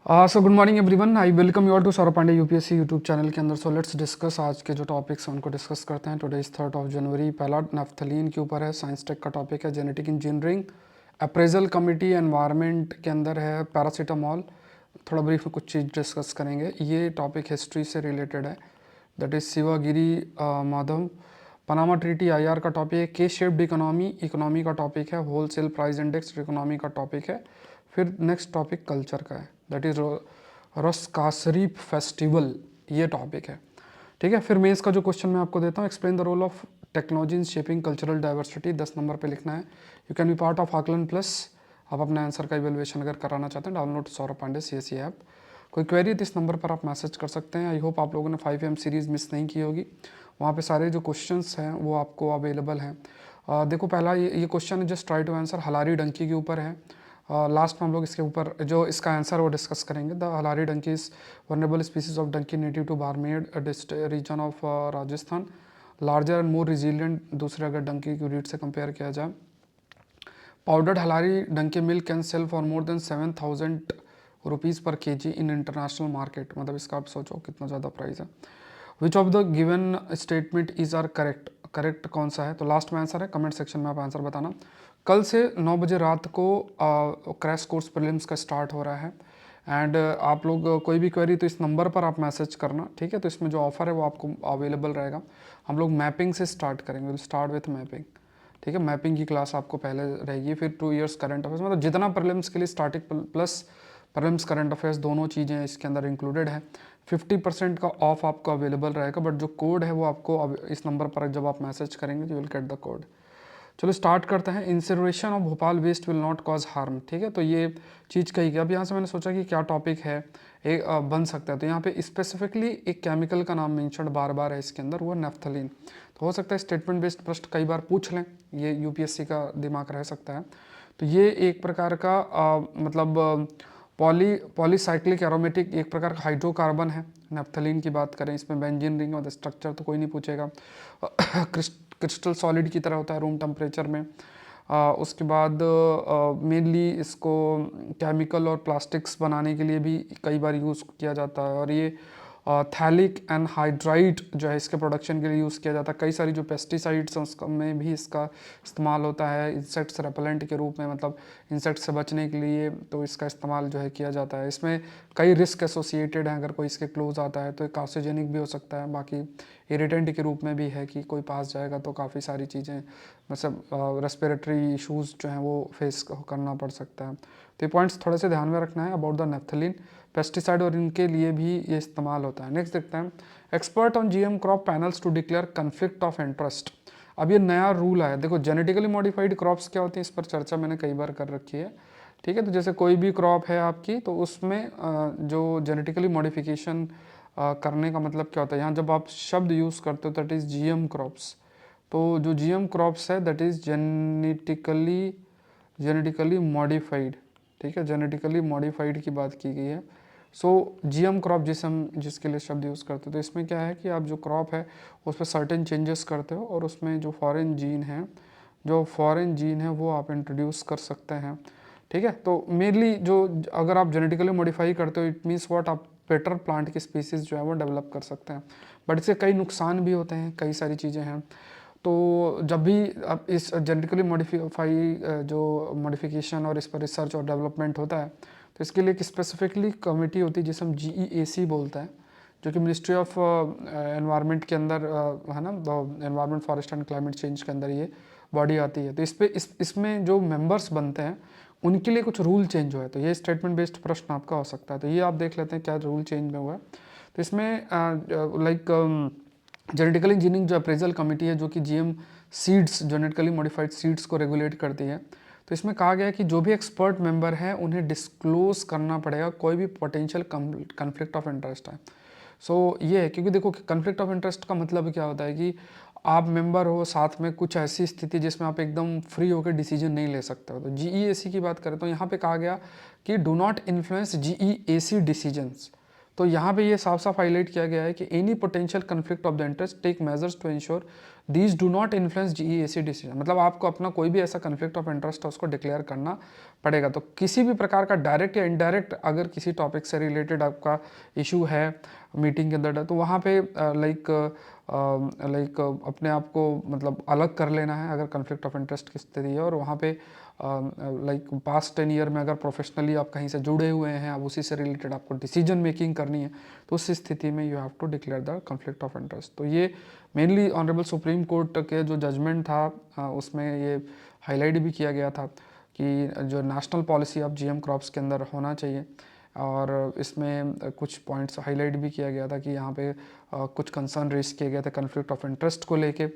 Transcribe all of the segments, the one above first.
So good morning everyone, I welcome you all to Saurabh Pandey UPSC YouTube channel के अंदर। So let's discuss आज के जो टॉपिक्स हैं उनको डिस्कस करते हैं। टुडे इज 3 पहला नफ्थलीन के ऊपर है, साइंस टेक का टॉपिक है, genetic engineering, appraisal committee, environment के अंदर है पैरासीटामॉल। थोड़ा ब्रीफ में कुछ चीज़ डिस्कस करेंगे। ये टॉपिक हिस्ट्री से रिलेटेड है, that is Sivagiri Madham. Panama treaty IR का टॉपिक है। के शेप्ड इकोनॉमी, इकोनॉमी का टॉपिक है। होलसेल प्राइस इंडेक्स इकोनॉमी का टॉपिक है। फिर नेक्स्ट टॉपिक कल्चर का है, दैट इज रसकासरीफ फेस्टिवल, ये टॉपिक है। ठीक है, फिर मेंस का जो क्वेश्चन मैं आपको देता हूँ, explain the role of technology in shaping cultural diversity, 10 number पे लिखना है। You can be part of Aakalan plus. आप अपने आंसर का इवेल्युएशन अगर कराना चाहते हैं, download Saurabh Pandey CSE app. कोई क्वेरी तो इस नंबर पर आप मैसेज कर सकते हैं। आई होप आप लोगों ने 5am सीरीज़ मिस नहीं की होगी, वहाँ पे सारे जो क्वेश्चंस हैं वो आपको अवेलेबल हैं। देखो, पहला ये क्वेश्चन है, just try to answer, Halari donkey के ऊपर है। लास्ट में हम लोग इसके ऊपर जो इसका आंसर वो डिस्कस करेंगे। The Halari donkey is vulnerable species of donkey native to Barmer region of Rajasthan, larger and more resilient दूसरे अगर डंकी की रीड से कंपेयर किया जाए। Powdered Halari donkey milk can sell for more than 7,000 rupees पर kg इन इंटरनेशनल मार्केट। मतलब इसका आप सोचो कितना ज़्यादा प्राइस है। Which of the given statement is are correct, correct कौन सा है? तो लास्ट में आंसर है, कमेंट सेक्शन में आप आंसर बताना। कल से 9 बजे रात को क्रैश कोर्स प्रीलिम्स का स्टार्ट हो रहा है। एंड आप लोग कोई भी क्वेरी तो इस नंबर पर आप मैसेज करना, ठीक है। तो इसमें जो ऑफर है वो आपको अवेलेबल रहेगा। हम लोग मैपिंग से स्टार्ट करेंगे, विल स्टार्ट विथ मैपिंग, ठीक है। मैपिंग की क्लास आपको पहले रहेगी, फिर 2 इयर्स करंट अफेयर्स, मतलब जितना प्रीलिम्स के लिए starting plus prelims current affairs दोनों चीज़ें इसके अंदर इंक्लूडेड है। 50% का ऑफ आपको अवेलेबल रहेगा, बट जो कोड है वो आपको इस नंबर पर जब आप मैसेज करेंगे तो you will get the code. चलो स्टार्ट करते हैं। Incineration of Bhopal waste will not cause harm, ठीक है। तो ये चीज़ कही गई। अब यहाँ से मैंने सोचा कि क्या टॉपिक है एक बन सकता है, तो यहाँ पे स्पेसिफिकली एक केमिकल का नाम मेंशन बार बार है इसके अंदर, वो है नेफ्थलीन। तो हो सकता है स्टेटमेंट बेस्ड प्रश्न कई बार पूछ लें, ये यूपीएससी का दिमाग रह सकता है। तो ये एक प्रकार का मतलब पॉलीसाइक्लिक एरोमेटिक एक प्रकार का हाइड्रोकार्बन है। नेफ्थलीन की बात करें, इसमें बेंजीन रिंग और स्ट्रक्चर तो कोई नहीं पूछेगा। क्रिस्टल सॉलिड की तरह होता है रूम टेम्परेचर में। उसके बाद मेनली इसको केमिकल और प्लास्टिक्स बनाने के लिए भी कई बार यूज़ किया जाता है। और ये थैलिक एनहाइड्राइड जो है इसके प्रोडक्शन के लिए यूज़ किया जाता है। कई सारी जो पेस्टिसाइड्स में भी इसका इस्तेमाल होता है, इंसेक्ट्स रेपेलेंट के रूप में, मतलब इंसेक्ट से बचने के लिए तो इसका इस्तेमाल जो है किया जाता है। इसमें कई रिस्क एसोसिएटेड हैं, अगर कोई इसके क्लोज आता है तो ये कार्सिनोजेनिक भी हो सकता है, बाकी इरिटेंट के रूप में भी है कि कोई पास जाएगा तो काफ़ी सारी चीज़ें, मतलब रेस्पिरेटरी इशूज़ जो हैं वो फेस करना पड़ सकता है। तो ये पॉइंट्स थोड़े से ध्यान में रखना है अबाउट द नेफ्थलीन। पेस्टिसाइड और इनके लिए भी ये इस्तेमाल होता है। नेक्स्ट देखते हैं, expert on GM crop panels to declare conflict of interest. अब ये नया रूल आया। देखो, जेनेटिकली मॉडिफाइड क्रॉप्स क्या होती हैं, इस पर चर्चा मैंने कई बार कर रखी है, ठीक है। तो जैसे कोई भी क्रॉप है आपकी, तो उसमें जो जेनेटिकली मॉडिफिकेशन करने का मतलब क्या होता है, यहाँ जब आप शब्द यूज़ करते हो दैट इज़ जीएम क्रॉप्स। तो जो जीएम क्रॉप्स है दैट इज़ जेनेटिकली मॉडिफाइड, ठीक है। जेनेटिकली मॉडिफाइड की बात की गई है। सो जीएम क्रॉप जिसके लिए शब्द यूज़ करते हो, तो इसमें क्या है कि आप जो क्रॉप है उस पर सर्टेन चेंजेस करते हो और उसमें जो फॉरेन जीन है वो आप इंट्रोड्यूस कर सकते हैं, ठीक है। तो मेनली जो अगर आप जेनेटिकली मॉडिफाई करते हो, इट मीन्स व्हाट, आप बेटर प्लांट की स्पीसीज़ जो है वो डेवलप कर सकते हैं, बट इससे कई नुकसान भी होते हैं, कई सारी चीज़ें हैं। तो जब भी आप इस जेनेटिकली मॉडिफाई जो मॉडिफिकेशन और इस पर रिसर्च और डेवलपमेंट होता है, तो इसके लिए एक स्पेसिफिकली कमेटी होती है जिसे हम GEAC बोलते हैं, जो कि मिनिस्ट्री ऑफ एनवायरनमेंट के अंदर है ना, environment forest and climate change के अंदर ये बॉडी आती है। तो इसमें जो मेंबर्स बनते हैं उनके लिए कुछ रूल चेंज हुआ है। तो ये स्टेटमेंट बेस्ड प्रश्न आपका हो सकता है। तो ये आप देख लेते हैं क्या रूल चेंज में हुआ है। तो इसमें लाइक जेनेटिकल इंजीनियरिंग जो अप्रेजल कमेटी है, जो कि GM seeds, genetically modified seeds को रेगुलेट करती है, तो इसमें कहा गया है कि जो भी एक्सपर्ट मेंबर हैं उन्हें डिस्क्लोज करना पड़ेगा कोई भी पोटेंशियल कन्फ्लिक्ट ऑफ इंटरेस्ट है। सो ये है, क्योंकि देखो कन्फ्लिक्ट ऑफ इंटरेस्ट का मतलब क्या होता है कि आप मेंबर हो, साथ में कुछ ऐसी स्थिति जिसमें आप एकदम फ्री होकर डिसीजन नहीं ले सकते हो। तो GEAC की बात करें तो यहाँ पे कहा गया कि do not influence GEAC decisions. तो यहाँ पे ये साफ साफ हाईलाइट किया गया है कि any potential conflict of the interest take measures to ensure these do not influence GEAC decision. मतलब आपको अपना कोई भी ऐसा कन्फ्लिक्ट ऑफ इंटरेस्ट है उसको डिक्लेयर करना पड़ेगा। तो किसी भी प्रकार का डायरेक्ट या इनडायरेक्ट अगर किसी टॉपिक से रिलेटेड आपका इशू है मीटिंग के अंदर, तो वहाँ पे लाइक अपने आप को मतलब अलग कर लेना है अगर कन्फ्लिक्ट ऑफ इंटरेस्ट की स्थिति है। और वहाँ पे लाइक पास्ट 10 ईयर में अगर प्रोफेशनली आप कहीं से जुड़े हुए हैं, अब उसी से रिलेटेड आपको डिसीजन मेकिंग करनी है, तो उस स्थिति में you have to declare the conflict of interest. तो ये मेनली ऑनरेबल सुप्रीम कोर्ट के जो जजमेंट था उसमें ये हाईलाइट भी किया गया था कि जो national policy of GM crops के अंदर होना चाहिए। और इसमें कुछ पॉइंट्स हाईलाइट भी किया गया था कि यहाँ पे कुछ कंसर्न रेज किए गए थे कन्फ्लिक्ट ऑफ इंटरेस्ट को लेके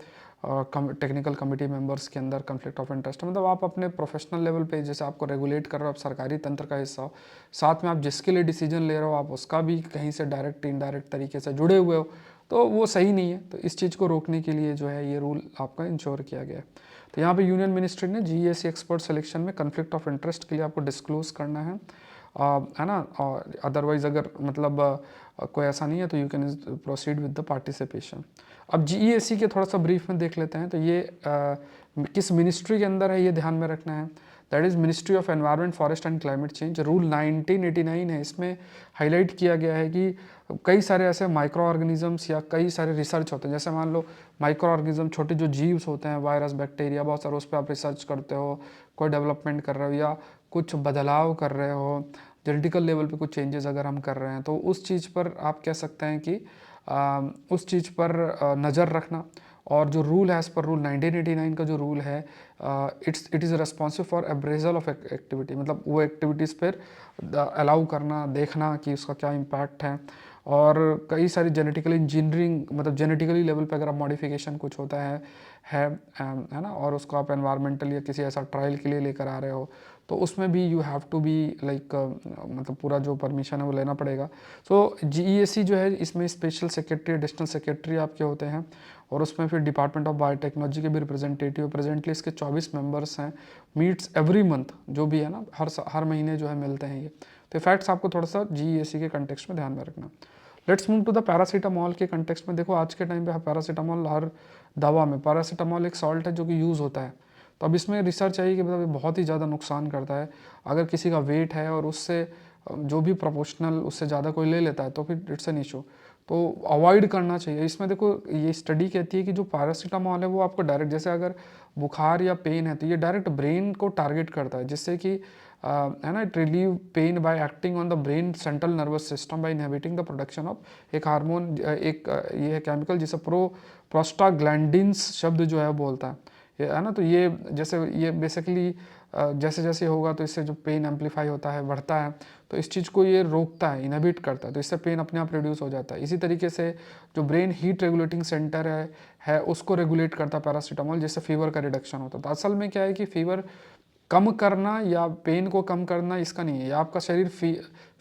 टेक्निकल कमेटी मेंबर्स के अंदर। कन्फ्लिक्ट ऑफ इंटरेस्ट मतलब आप अपने प्रोफेशनल लेवल पे जैसे आपको रेगुलेट कर रहे हो, आप सरकारी तंत्र का हिस्सा हो, साथ में आप जिसके लिए डिसीजन ले रहे हो आप उसका भी कहीं से डायरेक्ट इनडायरेक्ट तरीके से जुड़े हुए हो, तो वो सही नहीं है। तो इस चीज़ को रोकने के लिए जो है ये रूल आपका इंश्योर किया गया है। तो यहाँ पे यूनियन मिनिस्ट्री ने जीईएसी एक्सपर्ट सिलेक्शन में कन्फ्लिक्ट ऑफ इंटरेस्ट के लिए आपको डिस्क्लोज करना है ना। और अदरवाइज अगर मतलब कोई ऐसा नहीं है तो you can proceed with the participation. अब जीईएसी के थोड़ा सा ब्रीफ में देख लेते हैं। तो ये किस मिनिस्ट्री के अंदर है ये ध्यान में रखना है। That is ministry of environment forest and climate change. Rule 1989 है, इसमें हाईलाइट किया गया है कि कई सारे ऐसे माइक्रो ऑर्गेनिजम्स या कई सारे रिसर्च होते हैं। जैसे मान लो माइक्रो ऑर्गेनिज्म, छोटे जो जीव्स होते हैं, वायरस, बैक्टीरिया, बहुत सारे, उस पर आप रिसर्च करते हो, कोई डेवलपमेंट कर रहे हो या कुछ बदलाव कर रहे हो, जेनेटिकल लेवल पे कुछ चेंजेस अगर हम कर रहे हैं, तो उस चीज़ पर आप कह सकते हैं कि उस चीज़ पर नज़र रखना। और जो रूल है एज़ पर रूल 1989 का जो रूल है, it is responsive for appraisal of activity, मतलब वो एक्टिविटीज़ पर अलाउ करना, देखना कि उसका क्या इम्पैक्ट है। और कई सारी जेनेटिकली इंजीनियरिंग, मतलब जेनेटिकली लेवल पे अगर आप मॉडिफिकेशन कुछ होता है ना, और उसको आप एनवायरमेंटल या किसी ऐसा ट्रायल के लिए लेकर आ रहे हो, तो उसमें भी you have to be like मतलब पूरा जो परमिशन है वो लेना पड़ेगा। सो जीईएसी जो है इसमें स्पेशल सेक्रेटरी, एडिशनल सेक्रेटरी आपके होते हैं, और उसमें फिर डिपार्टमेंट ऑफ बायोटेक्नोलॉजी के भी रिप्रेजेंटेटिव। प्रेजेंटली इसके 24 मेंबर्स हैं। मीट्स एवरी मंथ, जो भी है ना, हर महीने जो है मिलते हैं ये। तो फैक्ट्स आपको थोड़ा सा जीईएसी के कंटेक्स्ट में ध्यान में रखना। Let's move to the paracetamol के कंटेक्स्ट में। देखो आज के टाइम पे पैरासीटामॉल हर दवा में, पैरासीटामॉल एक सॉल्ट है जो कि यूज़ होता है। तो अब इसमें रिसर्च आई कि मतलब बहुत ही ज़्यादा नुकसान करता है। अगर किसी का वेट है और उससे जो भी प्रोपोर्शनल उससे ज़्यादा कोई ले लेता है तो फिर इट्स एन इशू, तो अवॉइड करना चाहिए। इसमें देखो ये स्टडी कहती है कि जो पैरासीटामॉल है वो आपको डायरेक्ट, जैसे अगर बुखार या पेन है तो ये डायरेक्ट ब्रेन को टारगेट करता है, जिससे कि है ना, it relieve pain bye acting on the brain central nervous system by inhibiting the production of एक हार्मोन, एक ये है केमिकल जिसे प्रोस्टाग्लैंडिन्स शब्द जो है बोलता है ना। तो ये जैसे ये बेसिकली जैसे जैसे होगा तो इससे जो पेन एम्पलीफाई होता है, बढ़ता है, तो इस चीज़ को ये रोकता है, इनहिबिट करता है, तो इससे पेन अपने आप रिड्यूस हो जाता है। इसी तरीके से जो ब्रेन हीट रेगुलेटिंग सेंटर है उसको रेगुलेट करता है पैरासीटामॉल, जिससे फीवर का रिडक्शन होता है। तो असल में क्या है कि फीवर कम करना या पेन को कम करना इसका नहीं है, या आपका शरीर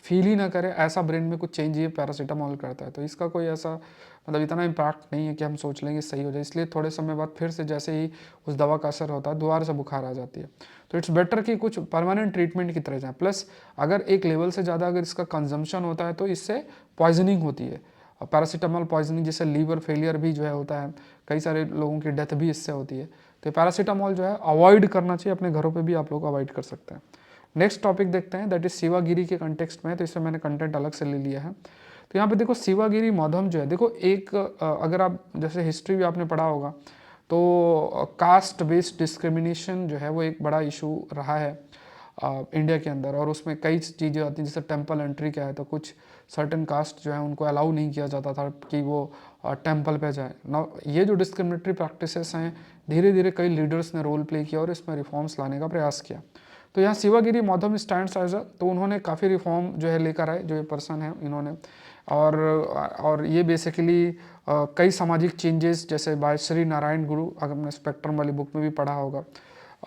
फील ही ना करे ऐसा ब्रेन में कुछ चेंज ये पैरासीटामॉल करता है। तो इसका कोई ऐसा मतलब इतना इम्पैक्ट नहीं है कि हम सोच लेंगे सही हो जाए। इसलिए थोड़े समय बाद फिर से जैसे ही उस दवा का असर होता है दोबारा से बुखार आ जाती है। तो इट्स बेटर कि कुछ परमानेंट ट्रीटमेंट की तरह जाए। प्लस अगर एक लेवल से ज़्यादा अगर इसका कंजम्पशन होता है तो इससे पॉइजनिंग होती है, पैरासीटामॉल पॉइजनिंग, जिससे लीवर फेलियर भी जो है होता है, कई सारे लोगों की डेथ भी इससे होती है। तो पैरासीटामॉल जो है अवॉइड करना चाहिए, अपने घरों पे भी आप लोग अवॉइड कर सकते हैं। नेक्स्ट टॉपिक देखते हैं, दैट इज शिवागिरी के कंटेक्स्ट में। तो इससे मैंने कंटेंट अलग से ले लिया है। तो यहाँ पे देखो शिवागिरी मौधम जो है, देखो एक अगर आप जैसे हिस्ट्री भी आपने पढ़ा होगा तो कास्ट बेस्ड डिस्क्रिमिनेशन जो है वो एक बड़ा इशू रहा है इंडिया के अंदर, और उसमें कई चीज़ें आती हैं, जैसे टेम्पल एंट्री क्या है, तो कुछ सर्टेन कास्ट जो है उनको अलाउ नहीं किया जाता था कि वो टेम्पल पे जाए ना। ये जो डिस्क्रिमिनेटरी प्रैक्टिसेस हैं, धीरे धीरे कई लीडर्स ने रोल प्ले किया और इसमें रिफॉर्म्स लाने का प्रयास किया। तो यहाँ शिवागिरी मौधम स्टैंड्स एज तो उन्होंने काफ़ी रिफॉर्म जो है लेकर आए, जो ये पर्सन है इन्होंने, और ये बेसिकली कई सामाजिक चेंजेस, जैसे बाय श्री नारायण गुरु, अगर हमने स्पेक्ट्रम वाली बुक में भी पढ़ा होगा,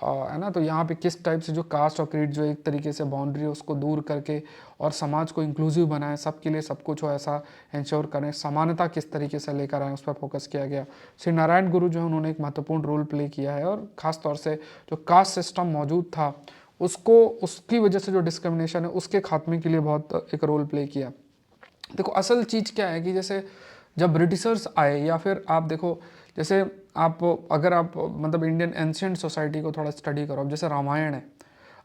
है ना। तो यहाँ पे किस टाइप से जो कास्ट और क्रीड जो एक तरीके से बाउंड्री है उसको दूर करके और समाज को इंक्लूसिव बनाए, सबके लिए सब कुछ हो ऐसा इंश्योर करें, समानता किस तरीके से लेकर आए उस पर फोकस किया गया। श्री नारायण गुरु जो है उन्होंने एक महत्वपूर्ण रोल प्ले किया है, और ख़ास तौर से जो कास्ट सिस्टम मौजूद था उसको, उसकी वजह से जो डिस्क्रिमिनेशन है उसके खात्मे के लिए बहुत एक रोल प्ले किया। देखो असल चीज़ क्या है कि जैसे जब ब्रिटिशर्स आए, या फिर आप देखो जैसे आप अगर आप मतलब इंडियन एंशियंट सोसाइटी को थोड़ा स्टडी करो, अब जैसे रामायण है,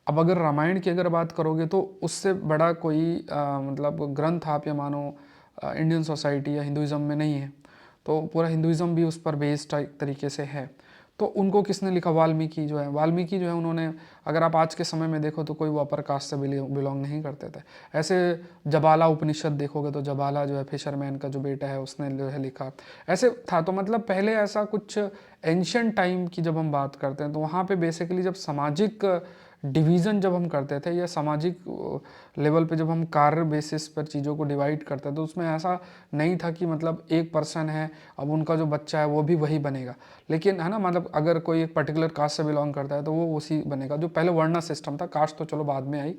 अब अगर रामायण की अगर बात करोगे तो उससे बड़ा कोई मतलब ग्रंथ आप ये मानो इंडियन सोसाइटी या हिंदुज़म में नहीं है। तो पूरा हिंदुज़म भी उस पर बेस्ड एक तरीके से है। तो उनको किसने लिखा? वाल्मीकि जो है, वाल्मीकि जो है उन्होंने, अगर आप आज के समय में देखो तो कोई वो अपर कास्ट से बिलोंग नहीं करते थे। ऐसे जबाला उपनिषद देखोगे तो जबाला जो है फिशरमैन का जो बेटा है उसने जो है लिखा, ऐसे था। तो मतलब पहले ऐसा कुछ एंशियंट टाइम की जब हम बात करते हैं तो वहाँ पे बेसिकली जब सामाजिक डिवीज़न जब हम करते थे, या सामाजिक लेवल पे जब हम कार्य बेसिस पर चीज़ों को डिवाइड करते थे, तो उसमें ऐसा नहीं था कि मतलब एक पर्सन है, अब उनका जो बच्चा है वो भी वही बनेगा। लेकिन है ना, मतलब अगर कोई एक पर्टिकुलर कास्ट से बिलोंग करता है तो वो उसी बनेगा। जो पहले वर्णा सिस्टम था, कास्ट तो चलो बाद में आई।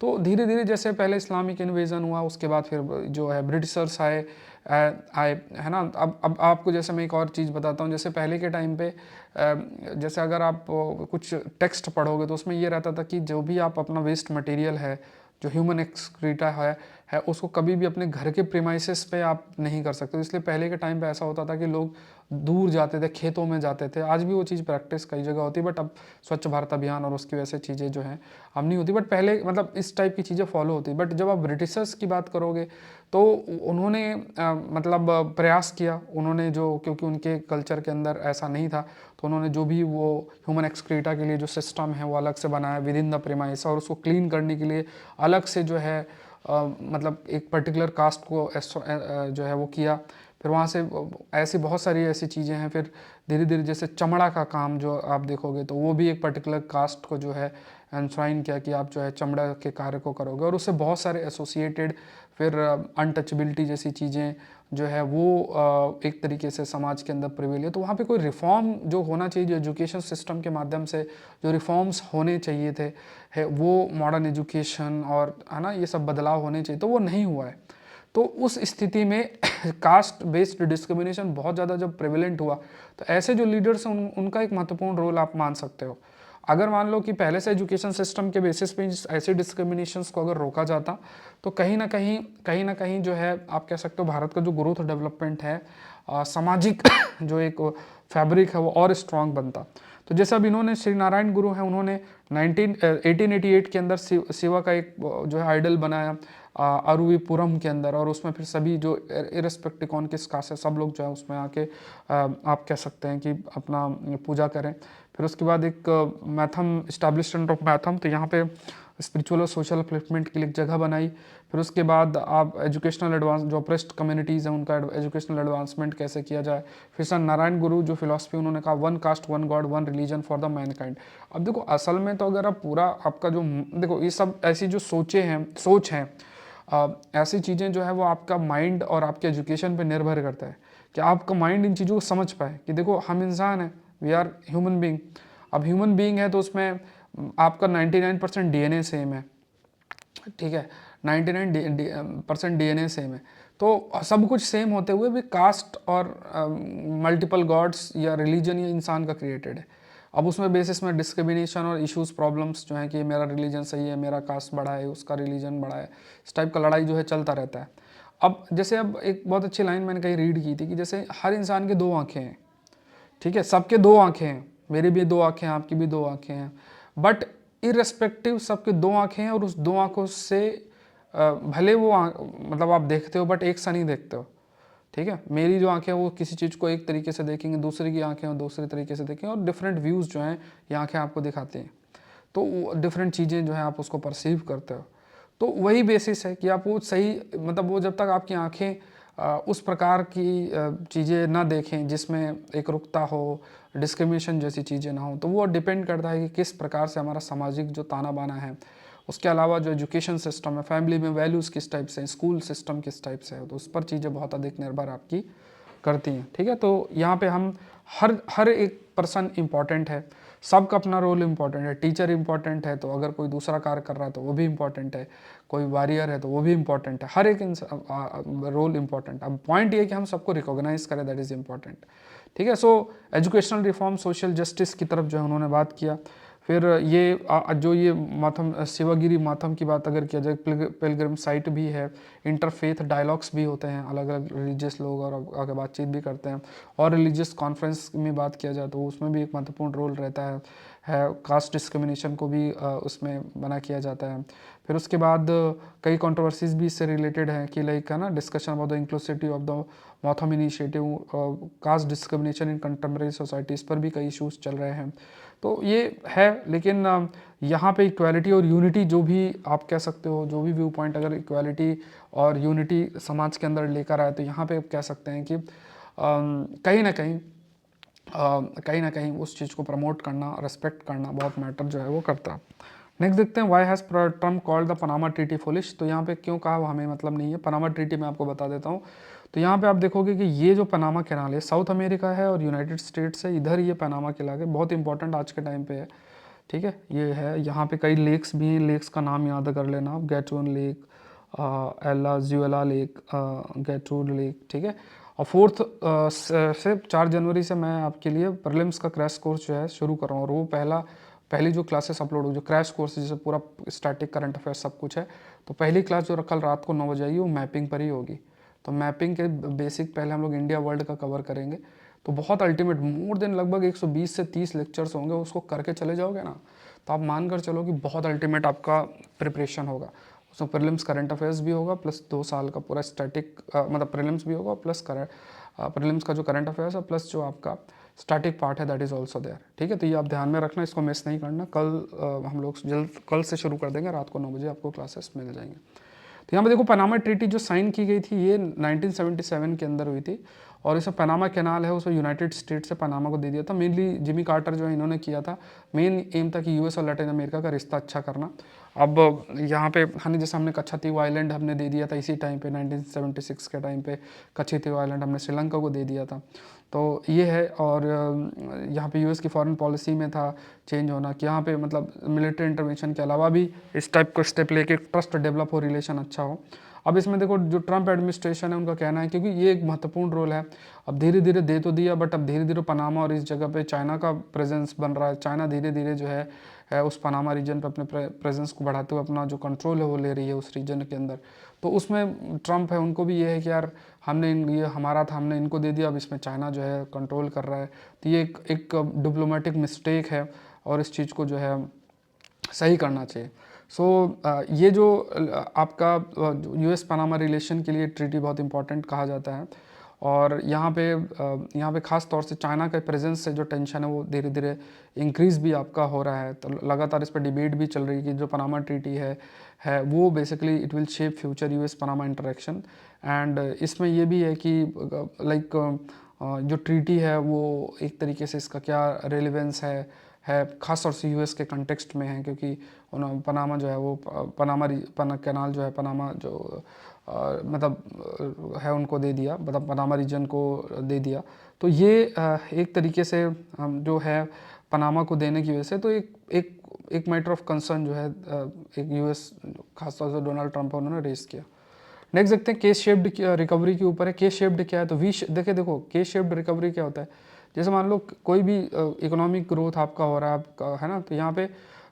तो धीरे धीरे जैसे पहले इस्लामिक इन्वेजन हुआ, उसके बाद फिर जो है ब्रिटिशर्स आए आए, है ना। अब आपको जैसे मैं एक और चीज़ बताता हूँ, जैसे पहले के टाइम पे जैसे अगर आप कुछ टेक्स्ट पढ़ोगे तो उसमें ये रहता था कि जो भी आप अपना वेस्ट मटेरियल है, जो ह्यूमन एक्सक्रीटा है उसको कभी भी अपने घर के प्रीमाइसेस पे आप नहीं कर सकते। इसलिए पहले के टाइम पे ऐसा होता था कि लोग दूर जाते थे, खेतों में जाते थे। आज भी वो चीज़ प्रैक्टिस कई जगह होती है, बट अब स्वच्छ भारत अभियान और उसकी वजह से चीज़ें जो हैं अब नहीं होती, बट पहले मतलब इस टाइप की चीज़ें फॉलो होती। बट जब आप ब्रिटिशर्स की बात करोगे तो उन्होंने मतलब प्रयास किया, उन्होंने जो, क्योंकि उनके कल्चर के अंदर ऐसा नहीं था, तो उन्होंने जो भी वो ह्यूमन एक्सक्रीटा के लिए जो सिस्टम है वो अलग से बनाया विद इन द प्रीमाइस, और उसको क्लीन करने के लिए अलग से जो है मतलब एक पर्टिकुलर कास्ट को जो है वो किया। फिर वहाँ से ऐसी बहुत सारी ऐसी चीज़ें हैं। फिर धीरे धीरे जैसे चमड़ा का काम जो आप देखोगे तो वो भी एक पर्टिकुलर कास्ट को जो है एंश्राइन किया कि आप जो है चमड़ा के कार्य को करोगे, और उससे बहुत सारे एसोसिएटेड फिर अनटचेबिलिटी जैसी चीज़ें जो है वो एक तरीके से समाज के अंदर प्रिवेल है। तो वहाँ पे कोई रिफॉर्म जो होना चाहिए, जो एजुकेशन सिस्टम के माध्यम से जो रिफॉर्म्स होने चाहिए थे, है वो मॉडर्न एजुकेशन और है ना ये सब बदलाव होने चाहिए, तो वो नहीं हुआ है। तो उस स्थिति में कास्ट बेस्ड डिस्क्रिमिनेशन बहुत ज़्यादा जब प्रेवलेंट हुआ, तो ऐसे जो लीडर्स हैं उनका एक महत्वपूर्ण रोल आप मान सकते हो। अगर मान लो कि पहले से एजुकेशन सिस्टम के बेसिस पे ऐसे डिस्क्रिमिनेशंस को अगर रोका जाता, तो कहीं ना कहीं जो है आप कह सकते हो भारत का जो ग्रोथ डेवलपमेंट है, सामाजिक जो एक फैब्रिक है वो और स्ट्रांग बनता। तो जैसे अब इन्होंने श्री नारायण गुरु हैं, उन्होंने 1888 के अंदर शिवा का एक जो है आइडल बनाया अरुविपुरम के अंदर, और उसमें फिर सभी जो इरेस्पेक्टिव कौन किस कास्ट है सब लोग जो है उसमें आके आप कह सकते हैं कि अपना पूजा करें। फिर उसके बाद एक मैथम इस्टेब्लिशमेंट ऑफ मैथम, तो यहाँ पे स्पिरिचुअल और सोशल अपलिफ्टमेंट के लिए एक जगह बनाई। फिर उसके बाद आप एजुकेशनल एडवांस जो ऑप्रेस्ड कम्युनिटीज़ हैं उनका एजुकेशनल एडवांसमेंट कैसे किया जाए। फिर सर नारायण गुरु जो फिलॉसफी उन्होंने कहा one cast one God one religion for the Mankind. अब देखो असल में तो अगर आप पूरा आपका जो देखो ये सब ऐसी जो सोच हैं ऐसी चीज़ें जो है वो आपका माइंड और आपके एजुकेशन पे निर्भर करता है कि आपका माइंड इन चीज़ों को समझ पाए कि देखो हम इंसान हैं, वी आर ह्यूमन बीइंग। अब ह्यूमन बीइंग है तो उसमें आपका 99% डीएनए सेम है, ठीक है, 99% डीएनए सेम है। तो सब कुछ सेम होते हुए भी कास्ट और मल्टीपल गॉड्स या रिलीजन ये इंसान का क्रिएटेड है। अब उसमें बेसिस में डिस्क्रिमिनेशन और इश्यूज प्रॉब्लम्स जो हैं कि मेरा रिलीजन सही है, मेरा कास्ट बड़ा है, उसका रिलीजन बड़ा है, इस टाइप का लड़ाई जो है चलता रहता है। अब जैसे अब एक बहुत अच्छी लाइन मैंने कहीं रीड की थी कि जैसे हर इंसान के दो आंखें हैं, ठीक है, सबके दो आंखें हैं, मेरी भी दो आंखें हैं, आपकी भी दो आंखें हैं, बट इररेस्पेक्टिव सबके दो आंखें हैं, और उस दो आंखों से भले वो मतलब आप देखते हो बट एक सा नहीं देखते हो, ठीक है। मेरी जो आंखें हैं वो किसी चीज़ को एक तरीके से देखेंगे, दूसरे की आंखें वो दूसरे तरीके से देखेंगे, और डिफरेंट व्यूज़ जो हैं ये आंखें आपको दिखाती हैं, तो डिफरेंट चीज़ें जो हैं आप उसको परसीव करते हो। तो वही बेसिस है कि आप वो सही मतलब वो जब तक आपकी आंखें उस प्रकार की चीज़ें ना देखें जिसमें एक रुकता हो, डिस्क्रिमिनेशन जैसी चीज़ें ना हो, तो वो डिपेंड करता है कि किस प्रकार से हमारा सामाजिक जो ताना बाना है, उसके अलावा जो एजुकेशन सिस्टम है, फैमिली में वैल्यूज़ किस टाइप से हैं, स्कूल सिस्टम किस टाइप से है, तो उस पर चीज़ें बहुत अधिक निर्भर आपकी करती हैं, ठीक है। तो यहाँ पे हम हर एक पर्सन इम्पॉर्टेंट है, सबका अपना रोल इम्पॉर्टेंट है। टीचर इम्पॉर्टेंट है तो अगर कोई दूसरा कार्य कर रहा है तो वो भी इम्पॉर्टेंट है, कोई वॉरियर है तो वो भी इम्पॉर्टेंट है, हर एक रोल इम्पॉर्टेंट। अब पॉइंट ये है कि हम सबको रिकॉग्नाइज करें, दैट इज़ इम्पॉर्टेंट, ठीक है। सो एजुकेशनल रिफॉर्म, सोशल जस्टिस की तरफ जो है उन्होंने बात किया। फिर ये जो ये माथम शिवगिरी माथम की बात अगर किया जाए, पिलग्रिम साइट भी है, इंटरफेथ डायलॉग्स भी होते हैं, अलग अलग रिलीजियस लोग और आगे बातचीत भी करते हैं। और रिलीजियस कॉन्फ्रेंस में बात किया जाए तो उसमें भी एक महत्वपूर्ण रोल रहता है कास्ट डिस्क्रिमिनेशन को भी उसमें मना किया जाता है। फिर उसके बाद कई कंट्रोवर्सीज भी इससे रिलेटेड हैं कि लाइक है ना, discussion about the inclusivity of the मॉथम initiative, caste discrimination in contemporary societies पर भी कई इश्यूज चल रहे हैं। तो ये है, लेकिन यहाँ पे इक्वालिटी और यूनिटी जो भी आप कह सकते हो, जो भी व्यू पॉइंट अगर इक्वालिटी और यूनिटी समाज के अंदर लेकर आए तो यहाँ पे कह सकते हैं कि कहीं ना कहीं उस चीज़ को प्रमोट करना, रेस्पेक्ट करना बहुत मैटर जो है वो करता है। नेक्स्ट देखते हैं, why has Trump called the Panama treaty foolish. तो यहाँ पे क्यों कहा वो हमें मतलब नहीं है। पनामा ट्रीटी मैं आपको बता देता हूँ। तो यहाँ पे आप देखोगे कि ये जो पनामा कैनाल है साउथ अमेरिका है और यूनाइटेड स्टेट्स है, इधर ये पनामा कैनाल है, बहुत इंपॉर्टेंट आज के टाइम पे है। ठीक है, ये है, यहाँ पे कई लेक्स भी हैं, लेक्स का नाम याद कर लेना आप, गैटून लेक, एला जुएला लेक, गैटून लेक। ठीक है, और 4 से 4 जनवरी से मैं आपके लिए प्रीलिम्स का क्रैश कोर्स जो है शुरू कर रहा हूँ। और वो पहली जो क्लासेस अपलोड हो, जो क्रैश कोर्स जिससे पूरा स्टैटिक करंट अफेयर सब कुछ है, तो पहली क्लास जो कल रात को 9 बजे आएगी वो मैपिंग पर ही होगी। तो मैपिंग के बेसिक पहले हम लोग इंडिया वर्ल्ड का कवर करेंगे। तो बहुत अल्टीमेट, मोर देन लगभग 120 से 30 लेक्चर्स होंगे, उसको करके चले जाओगे ना तो आप मान कर चलो कि बहुत अल्टीमेट आपका प्रिपरेशन होगा। उसमें प्रीलिम्स करंट अफेयर्स भी होगा, प्लस 2 साल का पूरा स्टैटिक मतलब प्रीलिम्स भी होगा, प्लस प्रीलिम्स का जो करंट अफेयर्स है, प्लस जो आपका स्टैटिक पार्ट है दैट इज़ ऑल्सो देयर। ठीक है, तो ये आप ध्यान में रखना, इसको मिस नहीं करना। कल हम लोग कल से शुरू कर देंगे, रात को 9 बजे आपको क्लासेस मिल जाएंगे। तो यहाँ पे देखो, पनामा ट्रीटी जो साइन की गई थी ये 1977 के अंदर हुई थी। और इसमें पनामा कैनाल है उसको यूनाइटेड स्टेट्स से पनामा को दे दिया था। मेनली जिमी कार्टर जो है इन्होंने किया था। मेन एम था कि यूएस और लैटिन अमेरिका का रिश्ता अच्छा करना। अब यहाँ पे जैसे हमने कच्छतीव आइलैंड हमने दे दिया था इसी टाइम पे, 1976 के टाइम पे कच्छतीव आइलैंड हमने श्रीलंका को दे दिया था। तो ये है। और यहाँ पे यूएस की फॉरेन पॉलिसी में था चेंज होना कि यहाँ पे मतलब मिलिट्री इंटरवेंशन के अलावा भी इस टाइप को स्टेप लेके ट्रस्ट डेवलप हो, रिलेशन अच्छा हो। अब इसमें देखो जो ट्रम्प एडमिनिस्ट्रेशन है उनका कहना है, क्योंकि ये एक महत्वपूर्ण रोल है। अब धीरे धीरे दे तो दिया, बट अब धीरे धीरे पनामा और इस जगह पे चाइना का प्रेजेंस बन रहा है। चाइना धीरे धीरे जो है उस पनामा रीजन पे अपने प्रेजेंस को बढ़ाते हुए अपना जो कंट्रोल है वो ले रही है उस रीजन के अंदर। तो उसमें ट्रम्प है, उनको भी ये है कि यार हमने ये हमारा था, हमने इनको दे दिया, अब इसमें चाइना जो है कंट्रोल कर रहा है। तो ये एक डिप्लोमेटिक मिस्टेक है और इस चीज़ को जो है सही करना चाहिए। ये जो आपका यूएस पनामा रिलेशन के लिए ट्रीटी बहुत इंपॉर्टेंट कहा जाता है। और यहाँ पे ख़ास तौर से चाइना के प्रेजेंस से जो टेंशन है वो धीरे धीरे इंक्रीज़ भी आपका हो रहा है। तो लगातार इस पर डिबेट भी चल रही है कि जो पनामा ट्रीटी है वो basically it will shape future US Panama interaction. And इसमें ये भी है कि लाइक जो ट्रीटी है वो एक तरीके से इसका क्या रेलिवेंस है खास तौर से यूएस के कंटेक्स्ट में है, क्योंकि पनामा जो है वो पना कैनाल जो है पनामा जो मतलब है उनको दे दिया, मतलब पनामा रीजन को दे दिया। तो ये एक तरीके से जो है पनामा को देने की वजह से तो एक मैटर ऑफ कंसर्न जो है एक यूएस खासतौर से डोनाल्ड ट्रंप उन्होंने रेस किया। नेक्स्ट देखते हैं केस शेप्ड रिकवरी के ऊपर है। केस शेप्ड क्या है, तो देखो केस शेप्ड रिकवरी क्या होता है। जैसे मान लो कोई भी इकोनॉमिक ग्रोथ आपका हो रहा है आपका, है ना, तो यहाँ पे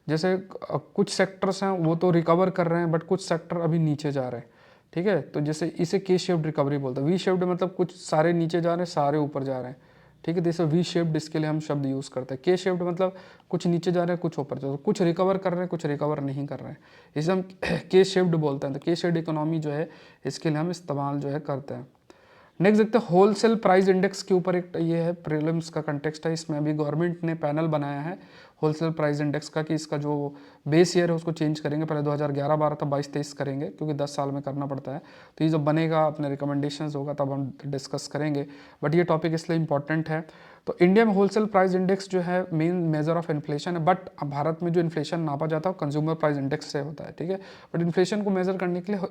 जैसे कुछ सेक्टर्स हैं वो तो रिकवर कर रहे हैं बट कुछ सेक्टर अभी नीचे जा रहे हैं। ठीक है, तो जैसे इसे के शेप्ड रिकवरी बोलते हैं। वी शेप्ड मतलब कुछ सारे नीचे जा रहे हैं, सारे ऊपर जा रहे हैं। ठीक है, तो इसे वी शेप्ड इसके लिए हम शब्द यूज़ करते हैं। के शेप्ड मतलब कुछ नीचे जा रहे हैं, कुछ ऊपर जा रहे हैं, कुछ रिकवर कर रहे हैं, कुछ रिकवर नहीं कर रहे हैं, इसे हम के शेप्ड बोलते हैं। तो के शेप्ड इकोनॉमी जो है इसके लिए हम इस्तेमाल जो है करते हैं। नेक्स्ट देखते हैं होलसेल प्राइस इंडेक्स के ऊपर एक ये है प्रीलिम्स का कंटेक्स्ट है। इसमें अभी गवर्नमेंट ने पैनल बनाया है होलसेल प्राइस इंडेक्स का कि इसका जो बेस ईयर है उसको चेंज करेंगे। पहले 2011-12 था, 22-23 करेंगे क्योंकि 10 साल में करना पड़ता है। तो ये जब बनेगा अपने रिकमेंडेशंस होगा तब हम डिस्कस करेंगे, बट ये टॉपिक इसलिए इंपॉर्टेंट है। तो इंडिया में होलसेल प्राइस इंडेक्स जो है मेन मेजर ऑफ इन्फ्लेशन है, बट भारत में जो इन्फ्लेशन नापा जाता है वो कंज्यूमर प्राइस इंडेक्स से होता है। ठीक है, बट इन्फ्लेशन को मेजर करने के लिए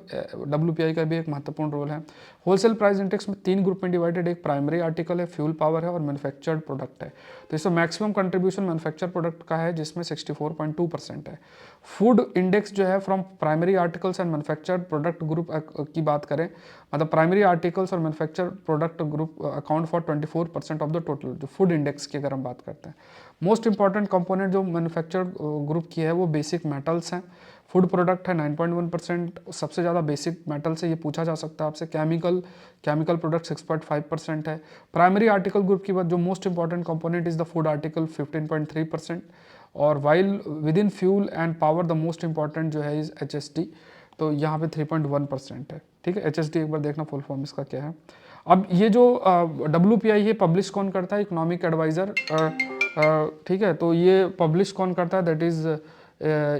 WPI का भी एक महत्वपूर्ण रोल है। होलसेल प्राइस इंडेक्स में 3 ग्रुप में डिवाइडेड, एक प्राइमरी आर्टिकल है, फ्यूल पावर है और मैन्युफैक्चर्ड प्रोडक्ट है। तो इसमें मैक्सिमम कंट्रीब्यूशन मैन्युफैक्चर प्रोडक्ट का है जिसमें 64.2% है। फूड इंडेक्स जो है from primary articles and manufactured product group की बात करें, मतलब प्राइमरी आर्टिकल्स और manufactured product group account for 24% of the total. जो फूड इंडेक्स की अगर हम बात करते हैं, मोस्ट इंपॉर्टेंट कंपोनेंट जो मैन्युफैक्चर्ड ग्रुप की है वो बेसिक मेटल्स हैं। फूड प्रोडक्ट है 9.1%, सबसे ज़्यादा बेसिक मेटल से ये पूछा जा सकता है आपसे। केमिकल प्रोडक्ट 6.5% है। प्राइमरी आर्टिकल ग्रुप की बात, जो most important component is the food article 15.3%, और while with in fuel and power the most important जो है इज HSD, तो यहाँ पे 3.1% है। ठीक है, HSD एक बार देखना फुल फॉर्म इसका क्या है। अब ये जो WPI है पब्लिश कौन करता है, इकोनॉमिक एडवाइज़र, ठीक है, तो ये पब्लिश कौन करता है, दैट इज़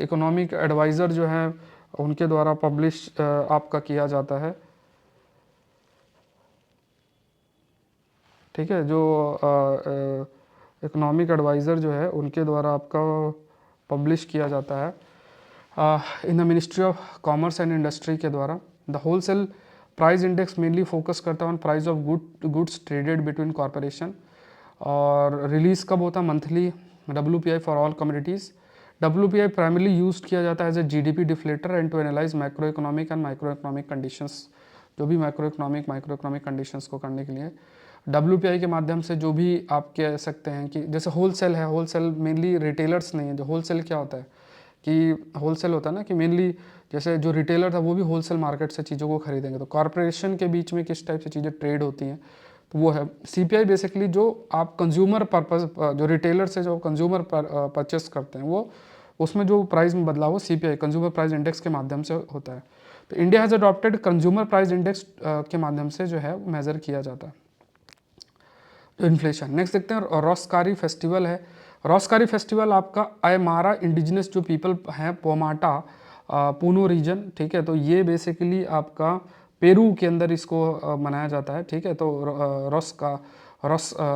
इकोनॉमिक एडवाइज़र जो है उनके द्वारा पब्लिश आपका किया जाता है। ठीक है, जो इकोनॉमिक एडवाइज़र जो है उनके द्वारा आपका पब्लिश किया जाता है in the ministry of commerce and industry के द्वारा। The wholesale price index mainly focus करता है on price of goods traded between corporation, और रिलीज़ कब होता है, monthly. WPI for all communities. WPI primarily use किया जाता है as a GDP deflator and to analyse macro economic and micro economic conditions, जो भी माइक्रो इकोनॉमिक कंडीशंस को करने के लिए WPI के माध्यम से जो भी आप कह सकते हैं कि जैसे होलसेल है, होलसेल मेनली रिटेलर्स नहीं है। जो होलसेल क्या होता है कि होलसेल होता है ना कि मेनली जैसे जो रिटेलर था वो भी होलसेल मार्केट से चीज़ों को खरीदेंगे, तो कॉरपोरेशन के बीच में किस टाइप से चीज़ें ट्रेड होती हैं, तो वो है। CPI बेसिकली जो आप कंज्यूमर पर्पस, जो रिटेलर से जो कंज्यूमर परचेस करते हैं वो उसमें जो प्राइस में बदलाव हो CPI कंज्यूमर प्राइस इंडेक्स के माध्यम से होता है। तो India has adopted consumer price index के माध्यम से जो है मेज़र किया जाता है इन्फ्लेशन। नेक्स्ट देखते हैं रोस्कारी फेस्टिवल है। रोस्कारी फेस्टिवल आपका अयमारा इंडिजिनस जो पीपल हैं पोमाटा पूनो रीजन, ठीक है, तो ये बेसिकली आपका पेरू के अंदर इसको मनाया जाता है। ठीक है, तो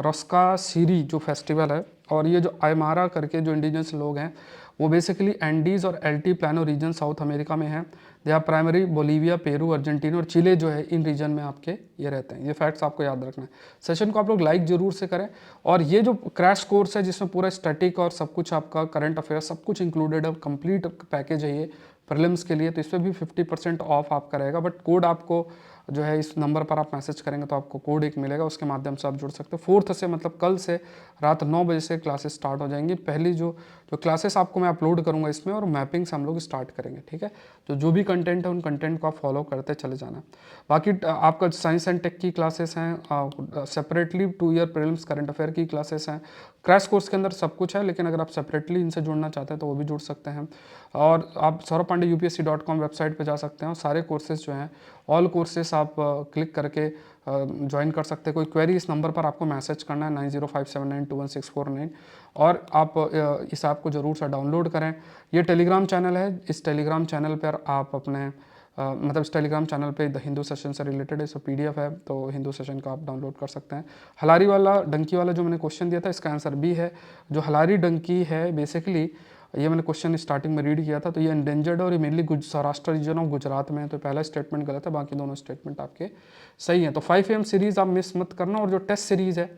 रोस्का सीरी जो फेस्टिवल है, और ये जो अयमारा करके जो इंडिजिनस लोग हैं वो बेसिकली एंडीज़ और Altiplano region South America में है। They are primary Bolivia, Peru, Argentina और चिले जो है इन रीजन में आपके ये रहते हैं। ये फैक्ट्स आपको याद रखना है। सेशन को आप लोग लाइक जरूर से करें, और ये जो क्रैश कोर्स है जिसमें पूरा स्टैटिक और सब कुछ आपका करंट अफेयर सब कुछ इंक्लूडेड है, कंप्लीट पैकेज है ये प्रीलिम्स के लिए, तो इस पर भी 50% ऑफ आपका रहेगा। बट कोड आपको जो है इस नंबर पर आप मैसेज करेंगे तो आपको कोड एक मिलेगा, उसके माध्यम से आप जुड़ सकते हो। 4th से मतलब कल से रात 9 बजे से क्लासेस स्टार्ट हो जाएंगी। पहली जो क्लासेस आपको मैं अपलोड करूंगा इसमें, और मैपिंग से हम लोग स्टार्ट करेंगे। ठीक है, तो जो भी कंटेंट है उन कंटेंट को आप फॉलो करते चले जाना। बाकी आपका साइंस एंड टेक की क्लासेस हैं separately, 2 year prelims current affair की क्लासेस हैं। क्रैश कोर्स के अंदर सब कुछ है, लेकिन अगर आप सेपरेटली इनसे जुड़ना चाहते हैं तो वो भी जुड़ सकते हैं। और आप saurabpandey.upsc.com वेबसाइट पे जा सकते हैं, और सारे कोर्सेज जो हैं ऑल कोर्सेज आप क्लिक करके ज्वाइन कर सकते हैं। कोई क्वेरी इस नंबर पर आपको मैसेज करना है 9057921649, और आप इस ऐप को ज़रूर सा डाउनलोड करें। ये टेलीग्राम चैनल है, इस टेलीग्राम चैनल पर आप अपने मतलब इस टेलीग्राम चैनल पे द हिंदू सेशन से रिलेटेड इस PDF है, तो हिंदू सेशन का आप डाउनलोड कर सकते हैं। हलारी वाला डंकी वाला जो मैंने क्वेश्चन दिया था इसका आंसर B है। जो हलारी डंकी है बेसिकली, ये मैंने क्वेश्चन स्टार्टिंग में रीड किया था, तो ये एंडेंजर्ड और ये mainly Saurashtra region of Gujarat में है, तो पहला स्टेटमेंट गलत है, बाकी दोनों स्टेटमेंट आपके सही हैं। तो 5 AM सीरीज़ आप मिस मत करना, और जो टेस्ट सीरीज़ है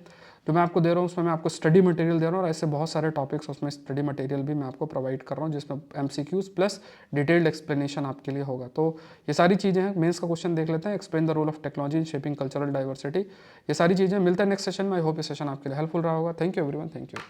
जो मैं आपको दे रहा हूँ उसमें मैं आपको स्टडी मटेरियल दे रहा हूँ, और ऐसे बहुत सारे टॉपिक्स उसमें स्टडी मटेरियल भी मैं आपको प्रोवाइड कर रहा हूँ, जिसमें MCQs प्लस डिटेल्ड एक्सप्लेनेशन आपके लिए होगा। तो ये सारी चीज़ें हैं। मेंस का क्वेश्चन देख लेते हैं, explain the role of technology in shaping cultural diversity. ये सारी चीज़ें मिलता है नेक्स्ट सेशन में। आई होप ये सेशन आपके लिए हेल्पफुल रहा होगा। Thank you everyone, thank you.